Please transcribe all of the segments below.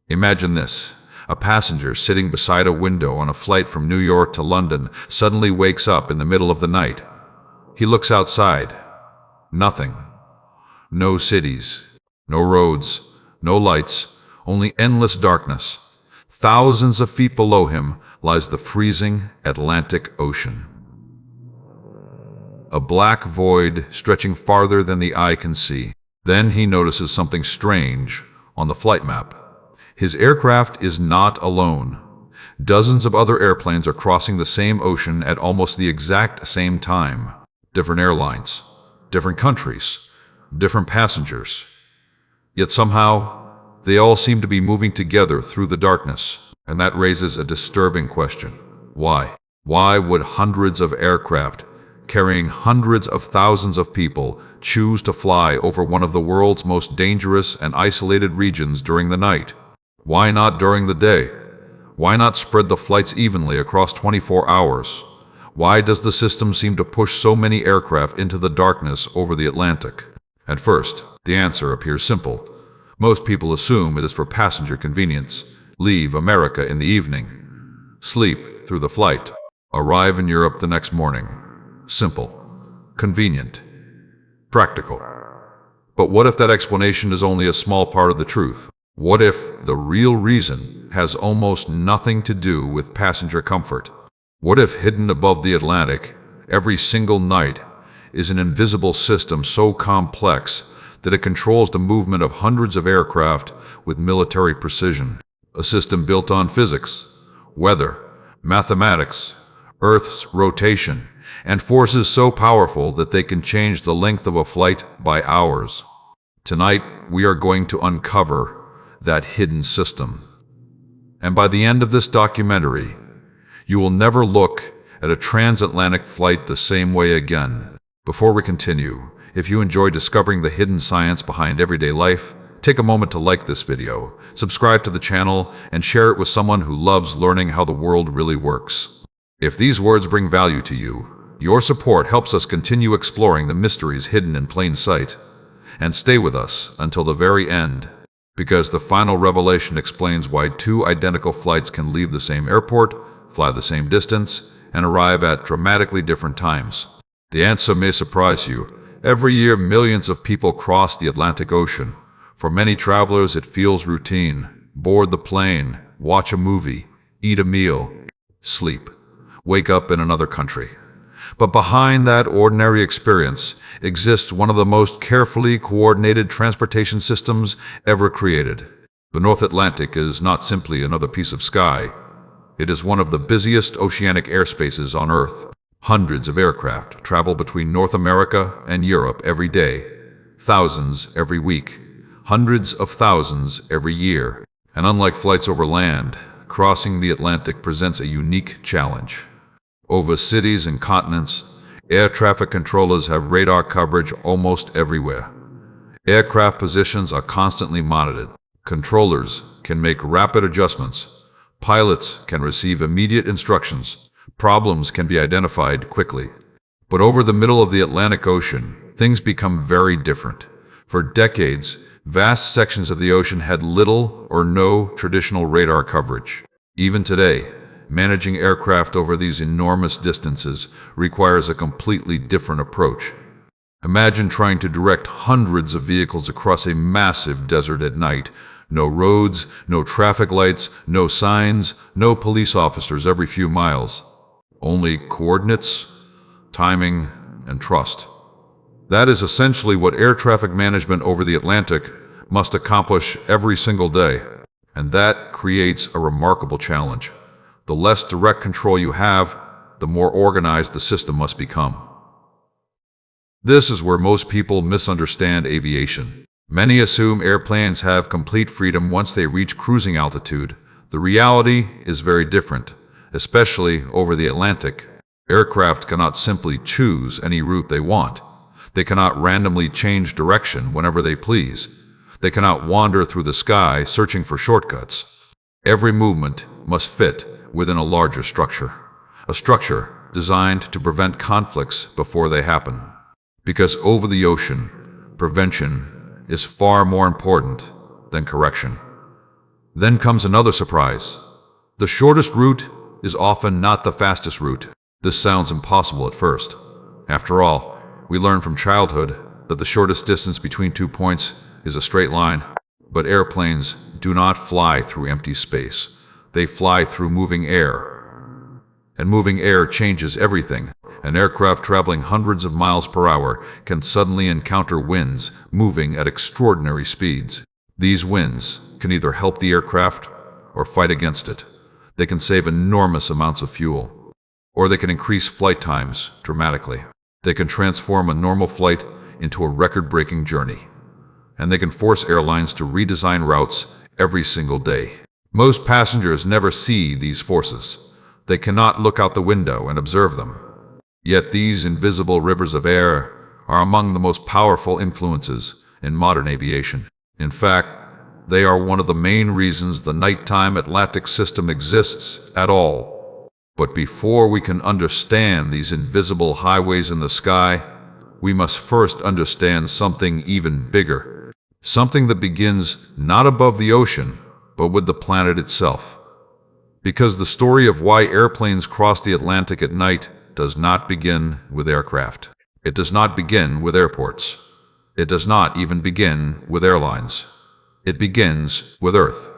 Imagine this. A passenger sitting beside a window on a flight from New York to London suddenly wakes up in the middle of the night. He looks outside. Nothing. No cities. No roads. No lights. Only endless darkness. Thousands of feet below him lies the freezing Atlantic Ocean. A black void stretching farther than the eye can see. Then he notices something strange on the flight map. His aircraft is not alone. Dozens of other airplanes are crossing the same ocean at almost the exact same time. Different airlines, different countries, different passengers. Yet somehow, they all seem to be moving together through the darkness. And that raises a disturbing question. Why? Why would hundreds of aircraft carrying hundreds of thousands of people choose to fly over one of the world's most dangerous and isolated regions during the night? Why not during the day? Why not spread the flights evenly across 24 hours? Why does the system seem to push so many aircraft into the darkness over the Atlantic? At first, the answer appears simple. Most people assume it is for passenger convenience. Leave America in the evening. Sleep through the flight. Arrive in Europe the next morning. Simple. Convenient. Practical. But what if that explanation is only a small part of the truth? What if the real reason has almost nothing to do with passenger comfort? What if hidden above the Atlantic, every single night, is an invisible system so complex that it controls the movement of hundreds of aircraft with military precision? A system built on physics, weather, mathematics, Earth's rotation, and forces so powerful that they can change the length of a flight by hours. Tonight, we are going to uncover that hidden system. And by the end of this documentary, you will never look at a transatlantic flight the same way again. Before we continue, if you enjoy discovering the hidden science behind everyday life, take a moment to like this video, subscribe to the channel, and share it with someone who loves learning how the world really works. If these words bring value to you, your support helps us continue exploring the mysteries hidden in plain sight. And stay with us until the very end, because the final revelation explains why two identical flights can leave the same airport, fly the same distance, and arrive at dramatically different times. The answer may surprise you. Every year, millions of people cross the Atlantic Ocean. For many travelers, it feels routine. Board the plane, watch a movie, eat a meal, sleep, wake up in another country. But behind that ordinary experience exists one of the most carefully coordinated transportation systems ever created. The North Atlantic is not simply another piece of sky. It is one of the busiest oceanic airspaces on Earth. Hundreds of aircraft travel between North America and Europe every day, thousands every week, hundreds of thousands every year. And unlike flights over land, crossing the Atlantic presents a unique challenge. Over cities and continents, air traffic controllers have radar coverage almost everywhere. Aircraft positions are constantly monitored. Controllers can make rapid adjustments. Pilots can receive immediate instructions. Problems can be identified quickly. But over the middle of the Atlantic Ocean, things become very different. For decades, vast sections of the ocean had little or no traditional radar coverage. Even today, managing aircraft over these enormous distances requires a completely different approach. Imagine trying to direct hundreds of vehicles across a massive desert at night. No roads, no traffic lights, no signs, no police officers every few miles. Only coordinates, timing, and trust. That is essentially what air traffic management over the Atlantic must accomplish every single day. And that creates a remarkable challenge. The less direct control you have, the more organized the system must become. This is where most people misunderstand aviation. Many assume airplanes have complete freedom once they reach cruising altitude. The reality is very different, especially over the Atlantic. Aircraft cannot simply choose any route they want. They cannot randomly change direction whenever they please. They cannot wander through the sky searching for shortcuts. Every movement must fit within a larger structure, a structure designed to prevent conflicts before they happen. Because over the ocean, prevention is far more important than correction. Then comes another surprise. The shortest route is often not the fastest route. This sounds impossible at first. After all, we learn from childhood that the shortest distance between 2 points is a straight line. But airplanes do not fly through empty space. They fly through moving air. And moving air changes everything. An aircraft traveling hundreds of miles per hour can suddenly encounter winds moving at extraordinary speeds. These winds can either help the aircraft or fight against it. They can save enormous amounts of fuel, or they can increase flight times dramatically. They can transform a normal flight into a record-breaking journey, and they can force airlines to redesign routes every single day. Most passengers never see these forces. They cannot look out the window and observe them. Yet these invisible rivers of air are among the most powerful influences in modern aviation. In fact, they are one of the main reasons the nighttime Atlantic system exists at all. But before we can understand these invisible highways in the sky, we must first understand something even bigger. Something that begins not above the ocean, but with the planet itself. Because the story of why airplanes cross the Atlantic at night does not begin with aircraft. It does not begin with airports. It does not even begin with airlines. It begins with Earth.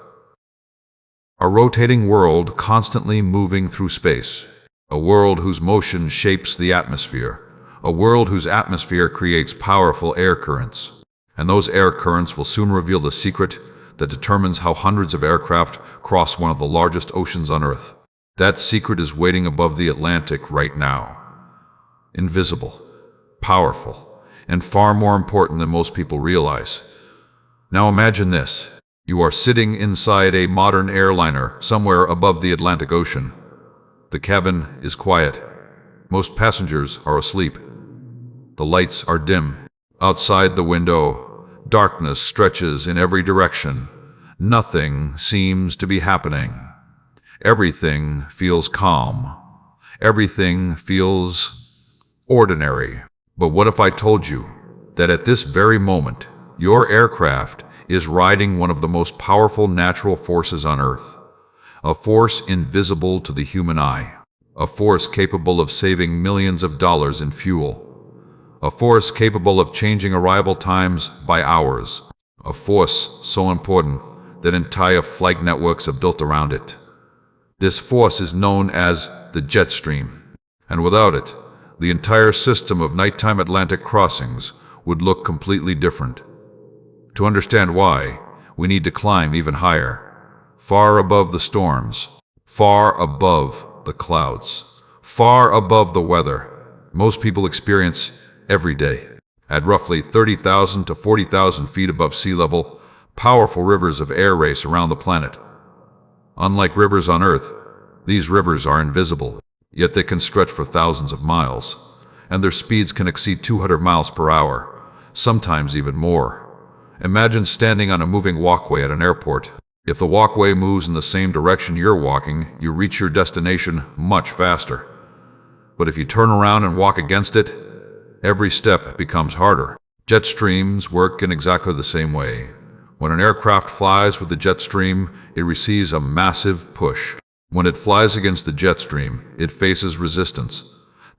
A rotating world constantly moving through space. A world whose motion shapes the atmosphere. A world whose atmosphere creates powerful air currents. And those air currents will soon reveal the secret that determines how hundreds of aircraft cross one of the largest oceans on Earth. That secret is waiting above the Atlantic right now. Invisible, powerful, and far more important than most people realize. Now imagine this. You are sitting inside a modern airliner somewhere above the Atlantic Ocean. The cabin is quiet. Most passengers are asleep. The lights are dim. Outside the window, darkness stretches in every direction. Nothing seems to be happening. Everything feels calm. Everything feels ordinary. But what if I told you that at this very moment, your aircraft is riding one of the most powerful natural forces on Earth? A force invisible to the human eye. A force capable of saving millions of dollars in fuel. A force capable of changing arrival times by hours. A force so important that entire flight networks are built around it. This force is known as the jet stream, and without it, the entire system of nighttime Atlantic crossings would look completely different. To understand why, we need to climb even higher, far above the storms, far above the clouds, far above the weather most people experience every day. At roughly 30,000 to 40,000 feet above sea level, powerful rivers of air race around the planet. Unlike rivers on Earth, these rivers are invisible, yet they can stretch for thousands of miles, and their speeds can exceed 200 miles per hour, sometimes even more. Imagine standing on a moving walkway at an airport. If the walkway moves in the same direction you're walking, you reach your destination much faster. But if you turn around and walk against it, every step becomes harder. Jet streams work in exactly the same way. When an aircraft flies with the jet stream, it receives a massive push. When it flies against the jet stream, it faces resistance.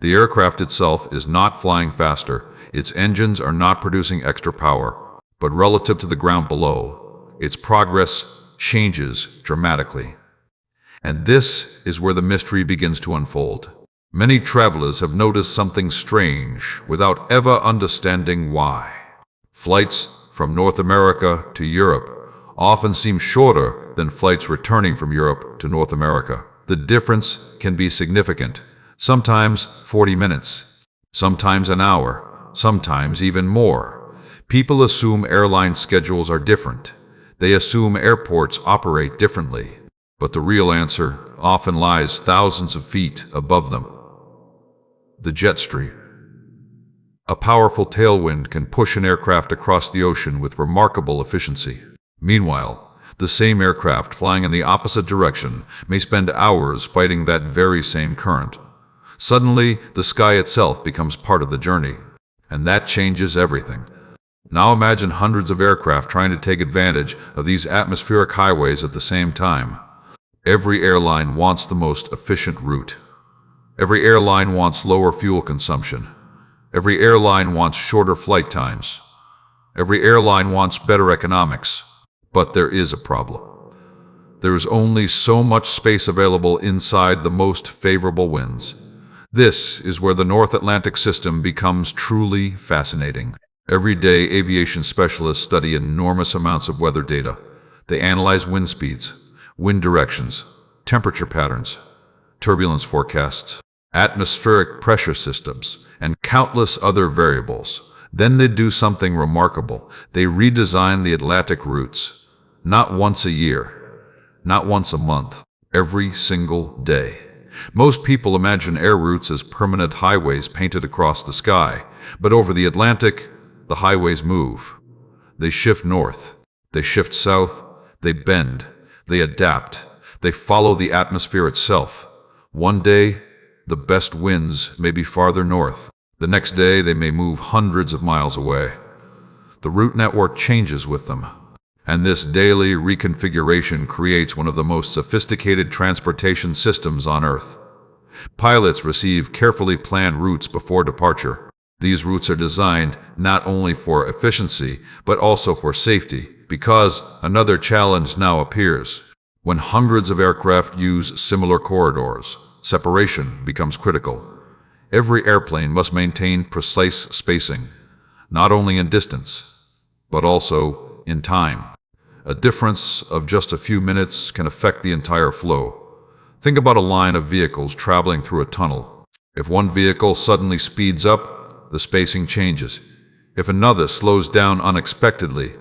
The aircraft itself is not flying faster. Its engines are not producing extra power. But relative to the ground below, its progress changes dramatically. And this is where the mystery begins to unfold. Many travelers have noticed something strange without ever understanding why. Flights from North America to Europe often seem shorter than flights returning from Europe to North America. The difference can be significant, sometimes 40 minutes, sometimes an hour, sometimes even more. People assume airline schedules are different. They assume airports operate differently, but the real answer often lies thousands of feet above them. The jet stream. A powerful tailwind can push an aircraft across the ocean with remarkable efficiency. Meanwhile, the same aircraft flying in the opposite direction may spend hours fighting that very same current. Suddenly, the sky itself becomes part of the journey, and that changes everything. Now imagine hundreds of aircraft trying to take advantage of these atmospheric highways at the same time. Every airline wants the most efficient route. Every airline wants lower fuel consumption. Every airline wants shorter flight times. Every airline wants better economics. But there is a problem. There is only so much space available inside the most favorable winds. This is where the North Atlantic system becomes truly fascinating. Every day, aviation specialists study enormous amounts of weather data. They analyze wind speeds, wind directions, temperature patterns, turbulence forecasts, atmospheric pressure systems, and countless other variables. Then they do something remarkable. They redesign the Atlantic routes. Not once a year, not once a month, every single day. Most people imagine air routes as permanent highways painted across the sky, but over the Atlantic, the highways move. They shift north, they shift south, they bend, they adapt, they follow the atmosphere itself. One day, the best winds may be farther north. The next day, they may move hundreds of miles away. The route network changes with them. And this daily reconfiguration creates one of the most sophisticated transportation systems on Earth. Pilots receive carefully planned routes before departure. These routes are designed not only for efficiency, but also for safety, because another challenge now appears. When hundreds of aircraft use similar corridors, separation becomes critical. Every airplane must maintain precise spacing, not only in distance, but also in time. A difference of just a few minutes can affect the entire flow. Think about a line of vehicles traveling through a tunnel. If one vehicle suddenly speeds up, the spacing changes. If another slows down unexpectedly,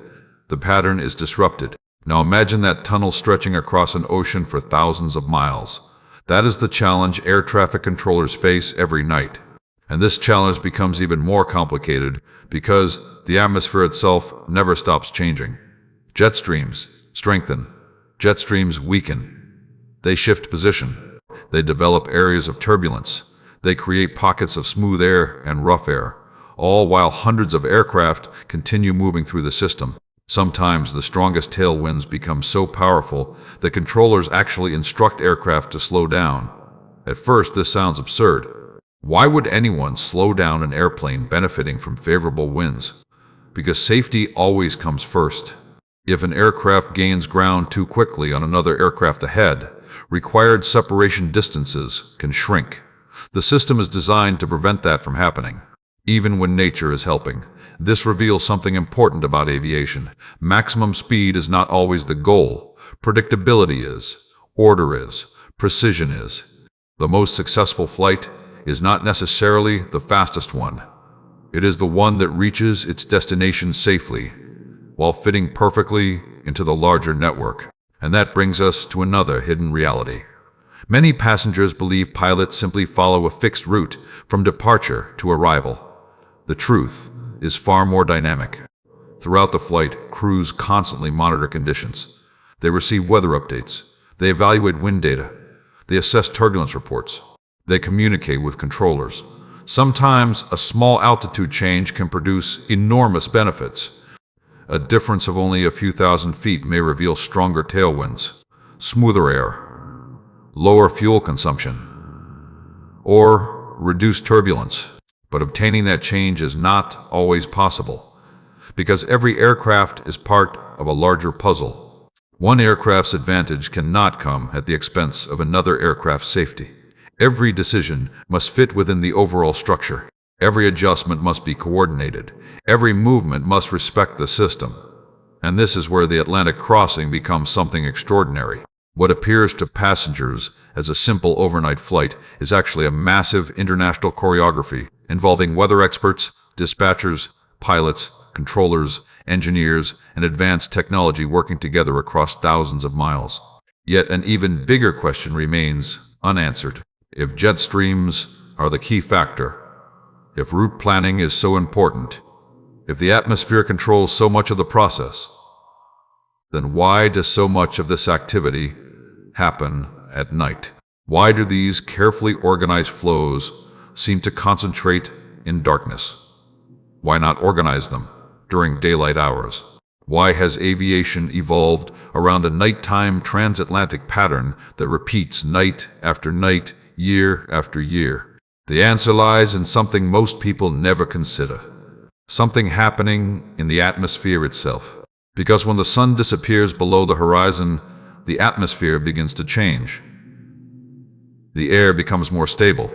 the pattern is disrupted. Now imagine that tunnel stretching across an ocean for thousands of miles. That is the challenge air traffic controllers face every night. And this challenge becomes even more complicated because the atmosphere itself never stops changing. Jet streams strengthen. Jet streams weaken. They shift position. They develop areas of turbulence. They create pockets of smooth air and rough air, all while hundreds of aircraft continue moving through the system. Sometimes the strongest tailwinds become so powerful that controllers actually instruct aircraft to slow down. At first, this sounds absurd. Why would anyone slow down an airplane benefiting from favorable winds? Because safety always comes first. If an aircraft gains ground too quickly on another aircraft ahead, required separation distances can shrink. The system is designed to prevent that from happening, even when nature is helping. This reveals something important about aviation. Maximum speed is not always the goal. Predictability is. Order is. Precision is. The most successful flight is not necessarily the fastest one. It is the one that reaches its destination safely, while fitting perfectly into the larger network. And that brings us to another hidden reality. Many passengers believe pilots simply follow a fixed route from departure to arrival. The truth is far more dynamic. Throughout the flight, crews constantly monitor conditions. They receive weather updates. They evaluate wind data. They assess turbulence reports. They communicate with controllers. Sometimes a small altitude change can produce enormous benefits. A difference of only a few thousand feet may reveal stronger tailwinds, smoother air, lower fuel consumption, or reduced turbulence. But obtaining that change is not always possible, because every aircraft is part of a larger puzzle. One aircraft's advantage cannot come at the expense of another aircraft's safety. Every decision must fit within the overall structure. Every adjustment must be coordinated. Every movement must respect the system. And this is where the Atlantic crossing becomes something extraordinary. What appears to passengers as a simple overnight flight is actually a massive international choreography involving weather experts, dispatchers, pilots, controllers, engineers, and advanced technology working together across thousands of miles. Yet an even bigger question remains unanswered. If jet streams are the key factor, if route planning is so important, if the atmosphere controls so much of the process, then why does so much of this activity happen at night? Why do these carefully organized flows seem to concentrate in darkness? Why not organize them during daylight hours? Why has aviation evolved around a nighttime transatlantic pattern that repeats night after night, year after year? The answer lies in something most people never consider. Something happening in the atmosphere itself. Because when the sun disappears below the horizon, the atmosphere begins to change. The air becomes more stable.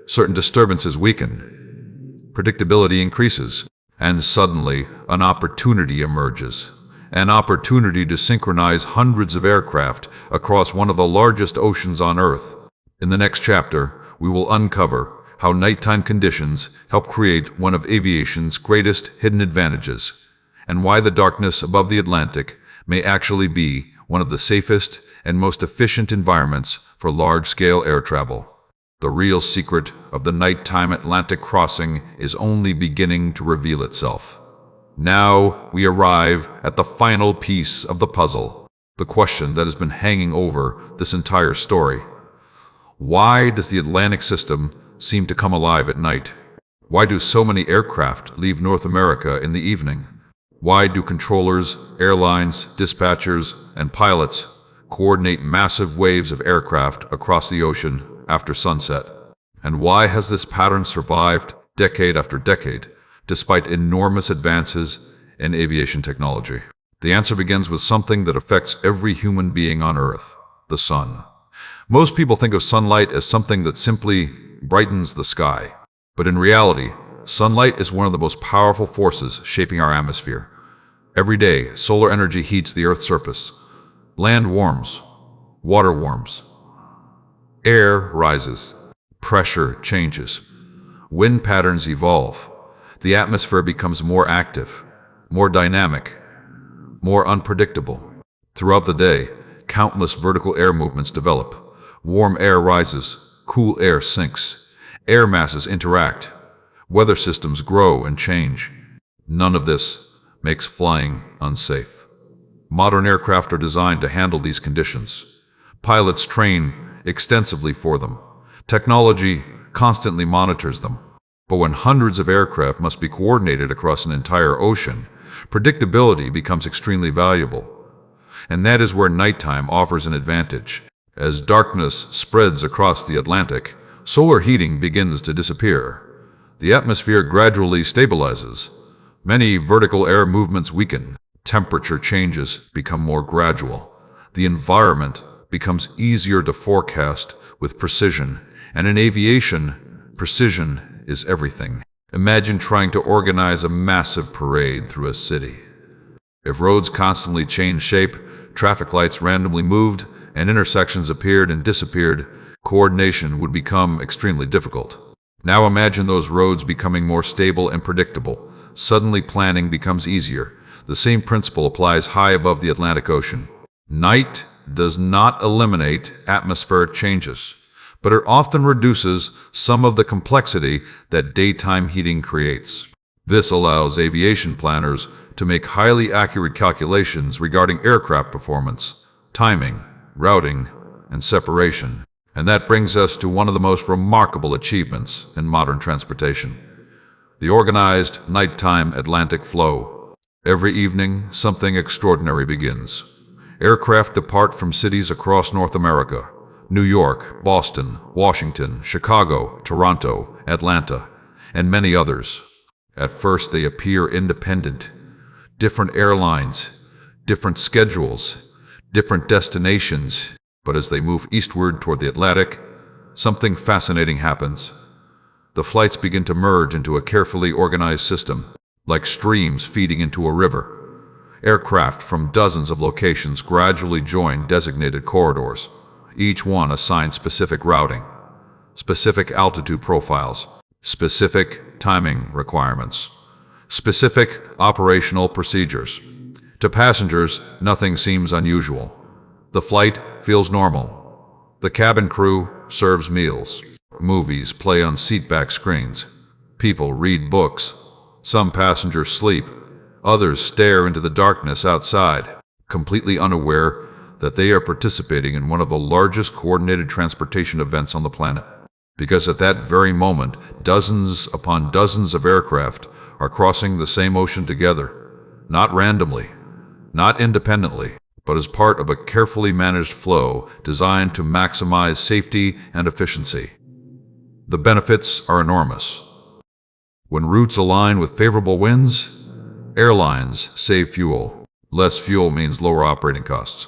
Certain disturbances weaken. Predictability increases. And suddenly, an opportunity emerges. An opportunity to synchronize hundreds of aircraft across one of the largest oceans on Earth. In the next chapter, we will uncover how nighttime conditions help create one of aviation's greatest hidden advantages, and why the darkness above the Atlantic may actually be one of the safest and most efficient environments for large-scale air travel. The real secret of the nighttime Atlantic crossing is only beginning to reveal itself. Now we arrive at the final piece of the puzzle, the question that has been hanging over this entire story. Why does the Atlantic system seem to come alive at night? Why do so many aircraft leave North America in the evening? Why do controllers, airlines, dispatchers, and pilots coordinate massive waves of aircraft across the ocean after sunset? And why has this pattern survived decade after decade, despite enormous advances in aviation technology? The answer begins with something that affects every human being on Earth: the sun. Most people think of sunlight as something that simply brightens the sky. But in reality, sunlight is one of the most powerful forces shaping our atmosphere. Every day, solar energy heats the Earth's surface. Land warms. Water warms. Air rises. Pressure changes. Wind patterns evolve. The atmosphere becomes more active, more dynamic, more unpredictable. Throughout the day, countless vertical air movements develop. Warm air rises, cool air sinks. Air masses interact. Weather systems grow and change. None of this makes flying unsafe. Modern aircraft are designed to handle these conditions. Pilots train extensively for them. Technology constantly monitors them. But when hundreds of aircraft must be coordinated across an entire ocean, predictability becomes extremely valuable. And that is where nighttime offers an advantage. As darkness spreads across the Atlantic, solar heating begins to disappear. The atmosphere gradually stabilizes. Many vertical air movements weaken. Temperature changes become more gradual. The environment becomes easier to forecast with precision. And in aviation, precision is everything. Imagine trying to organize a massive parade through a city. If roads constantly changed shape, traffic lights randomly moved, and intersections appeared and disappeared, coordination would become extremely difficult. Now imagine those roads becoming more stable and predictable. Suddenly planning becomes easier. The same principle applies high above the Atlantic Ocean. Night does not eliminate atmospheric changes, but it often reduces some of the complexity that daytime heating creates. This allows aviation planners to make highly accurate calculations regarding aircraft performance, timing, routing, and separation. And that brings us to one of the most remarkable achievements in modern transportation: the organized nighttime Atlantic flow. Every evening, something extraordinary begins. Aircraft depart from cities across North America: New York, Boston, Washington, Chicago, Toronto, Atlanta, and many others. At first, they appear independent. Different airlines, different schedules, different destinations. But as they move eastward toward the Atlantic, something fascinating happens. The flights begin to merge into a carefully organized system, like streams feeding into a river. Aircraft from dozens of locations gradually join designated corridors, each one assigned specific routing, specific altitude profiles, specific timing requirements, specific operational procedures. To passengers, nothing seems unusual. The flight feels normal. The cabin crew serves meals. Movies play on seatback screens. People read books. Some passengers sleep. Others stare into the darkness outside, completely unaware that they are participating in one of the largest coordinated transportation events on the planet. Because at that very moment, dozens upon dozens of aircraft are crossing the same ocean together, not randomly, not independently, but as part of a carefully managed flow designed to maximize safety and efficiency. The benefits are enormous. When routes align with favorable winds, airlines save fuel. Less fuel means lower operating costs.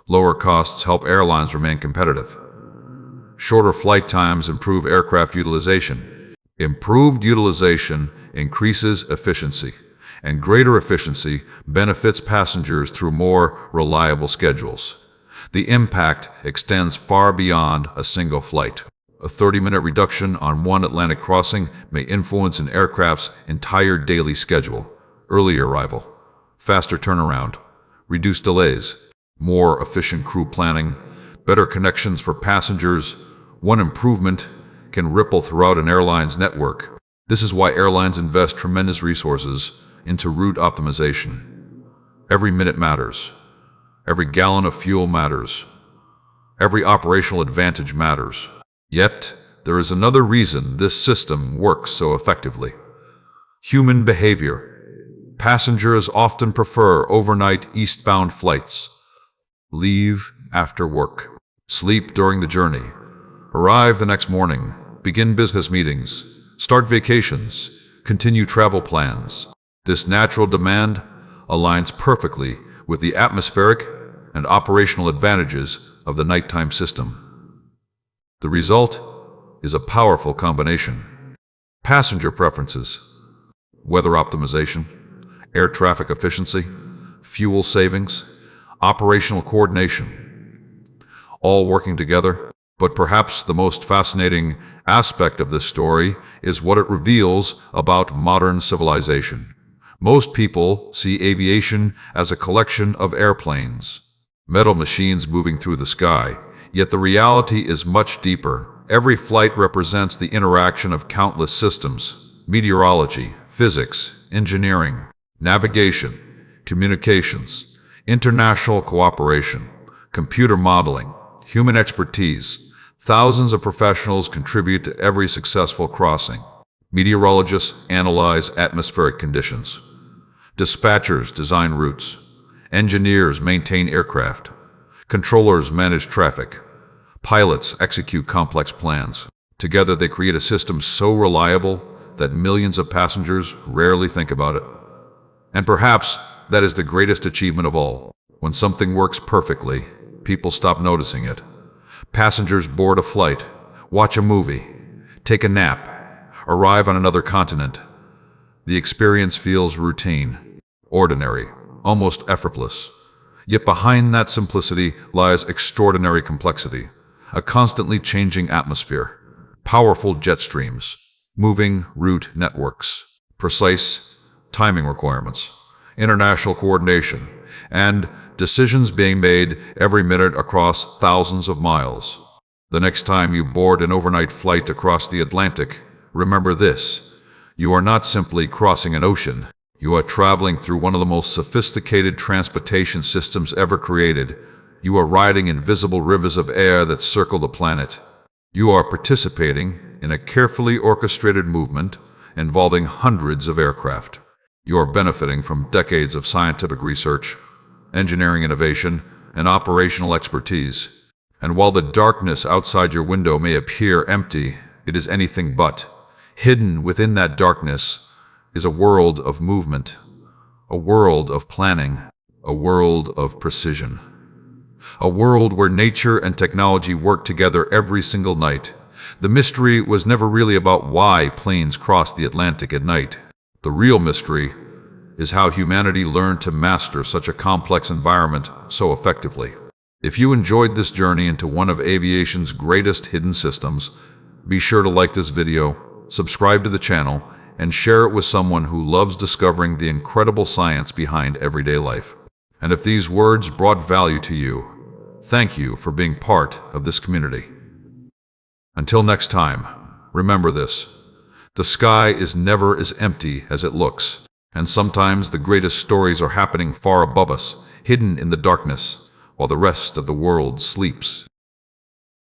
Lower costs help airlines remain competitive. Shorter flight times improve aircraft utilization. Improved utilization increases efficiency, and greater efficiency benefits passengers through more reliable schedules. The impact extends far beyond a single flight. A 30-minute reduction on one Atlantic crossing may influence an aircraft's entire daily schedule. Early arrival, faster turnaround, reduced delays, more efficient crew planning, better connections for passengers. One improvement can ripple throughout an airline's network. This is why airlines invest tremendous resources into route optimization. Every minute matters. Every gallon of fuel matters. Every operational advantage matters. Yet, there is another reason this system works so effectively. Human behavior. Passengers often prefer overnight eastbound flights. Leave after work. Sleep during the journey. Arrive the next morning. Begin business meetings. Start vacations. Continue travel plans. This natural demand aligns perfectly with the atmospheric and operational advantages of the nighttime system. The result is a powerful combination. Passenger preferences, weather optimization, air traffic efficiency, fuel savings, operational coordination, all working together. But perhaps the most fascinating aspect of this story is what it reveals about modern civilization. Most people see aviation as a collection of airplanes, metal machines moving through the sky. Yet the reality is much deeper. Every flight represents the interaction of countless systems: meteorology, physics, engineering, navigation, communications, international cooperation, computer modeling, human expertise. Thousands of professionals contribute to every successful crossing. Meteorologists analyze atmospheric conditions. Dispatchers design routes. Engineers maintain aircraft. Controllers manage traffic. Pilots execute complex plans. Together they create a system so reliable that millions of passengers rarely think about it. And perhaps that is the greatest achievement of all. When something works perfectly, people stop noticing it. Passengers board a flight, watch a movie, take a nap, arrive on another continent. The experience feels routine, ordinary, almost effortless. Yet behind that simplicity lies extraordinary complexity, a constantly changing atmosphere, powerful jet streams, moving route networks, precise timing requirements, international coordination, and decisions being made every minute across thousands of miles. The next time you board an overnight flight across the Atlantic, remember this: you are not simply crossing an ocean. You are traveling through one of the most sophisticated transportation systems ever created. You are riding invisible rivers of air that circle the planet. You are participating in a carefully orchestrated movement involving hundreds of aircraft. You are benefiting from decades of scientific research, engineering innovation, and operational expertise. And while the darkness outside your window may appear empty, it is anything but. Hidden within that darkness is a world of movement, a world of planning, a world of precision. A world where nature and technology work together every single night. The mystery was never really about why planes crossed the Atlantic at night. The real mystery is how humanity learned to master such a complex environment so effectively. If you enjoyed this journey into one of aviation's greatest hidden systems, be sure to like this video, subscribe to the channel, and share it with someone who loves discovering the incredible science behind everyday life. And if these words brought value to you, thank you for being part of this community. Until next time, remember this: the sky is never as empty as it looks, and sometimes the greatest stories are happening far above us, hidden in the darkness, while the rest of the world sleeps.